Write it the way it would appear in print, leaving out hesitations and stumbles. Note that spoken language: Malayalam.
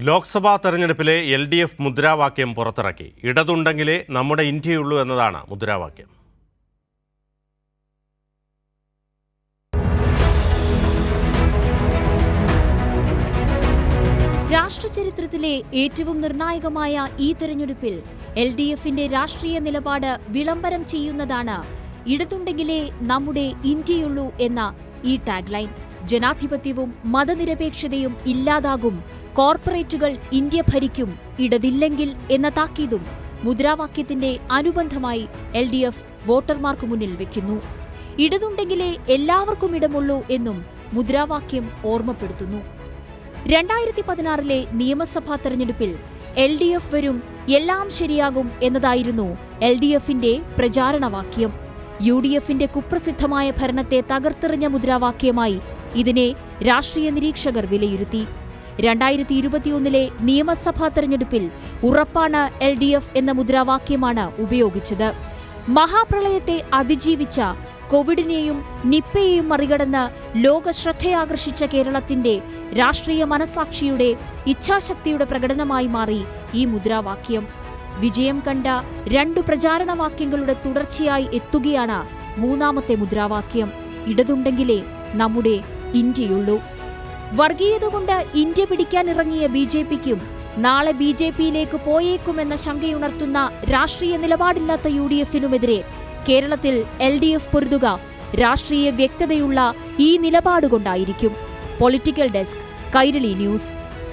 ലോക്സഭാ തെരഞ്ഞെടുപ്പിലെ LDF മുദ്രാവാക്യം പുറത്തിറക്കി. ഇടതുണ്ടെങ്കിലേ നമ്മുടെ ഇന്ത്യയുള്ളൂ എന്നതാണ് മുദ്രാവാക്യം. രാഷ്ട്രചരിത്രത്തിലെ ഏറ്റവും നിർണായകമായ ഈ തെരഞ്ഞെടുപ്പിൽ LDFന്റെ രാഷ്ട്രീയ നിലപാട് വിളംബരം ചെയ്യുന്നതാണ് ഇടതുണ്ടെങ്കിലേ നമ്മുടെ ഇന്ത്യയുള്ളൂ എന്ന ഈ ടാഗ്ലൈൻ. ജനാധിപത്യവും മതനിരപേക്ഷതയും ഇല്ലാതാകും, കോർപ്പറേറ്റുകൾ ഇന്ത്യ ഭരിക്കും, ഇടതില്ലെങ്കിൽ എന്ന താക്കീതും മുദ്രാവാക്യത്തിന്റെ അനുബന്ധമായി LDF വോട്ടർമാർക്ക് മുന്നിൽ വെക്കുന്നു. ഇടതുണ്ടെങ്കിലേ എല്ലാവർക്കും ഇടമുള്ളൂ എന്നും മുദ്രാവാക്യം ഓർമ്മപ്പെടുത്തുന്നു. 2016 നിയമസഭാ തെരഞ്ഞെടുപ്പിൽ LDF വരും, എല്ലാം ശരിയാകും എന്നതായിരുന്നു LDFന്റെ പ്രചാരണവാക്യം. UDFന്റെ കുപ്രസിദ്ധമായ ഭരണത്തെ തകർത്തെറിഞ്ഞ മുദ്രാവാക്യമായി ഇതിനെ രാഷ്ട്രീയ നിരീക്ഷകർ വിലയിരുത്തി. 2021 നിയമസഭാ തെരഞ്ഞെടുപ്പിൽ ഉറപ്പാണ് LDF എന്ന മുദ്രാവാക്യമാണ് ഉപയോഗിച്ചത്. മഹാപ്രളയത്തെ അതിജീവിച്ച, കോവിഡിനെയും നിപ്പയെയും മറികടന്ന് ലോക ശ്രദ്ധയാകർഷിച്ച കേരളത്തിന്റെ രാഷ്ട്രീയ മനസാക്ഷിയുടെ ഇച്ഛാശക്തിയുടെ പ്രകടനമായി മാറി ഈ മുദ്രാവാക്യം. വിജയം കണ്ട 2 പ്രചാരണവാക്യങ്ങളുടെ തുടർച്ചയായി എത്തുകയാണ് മൂന്നാമത്തെ മുദ്രാവാക്യം: ഇടതുണ്ടെങ്കിലേ നമ്മുടെ ഇന്ത്യയുള്ളൂ. വർഗീയത കൊണ്ട് ഇന്ത്യ പിടിക്കാനിറങ്ങിയ BJPക്കും നാളെ BJPയിലേക്ക് പോയേക്കുമെന്ന ശങ്കയുണർത്തുന്ന രാഷ്ട്രീയ നിലപാടില്ലാത്ത UDFനുമെതിരെ കേരളത്തിൽ LDF പൊരുതുക രാഷ്ട്രീയ വ്യക്തതയുള്ള ഈ നിലപാടുകൊണ്ടായിരിക്കും. Political desk, Kairali news.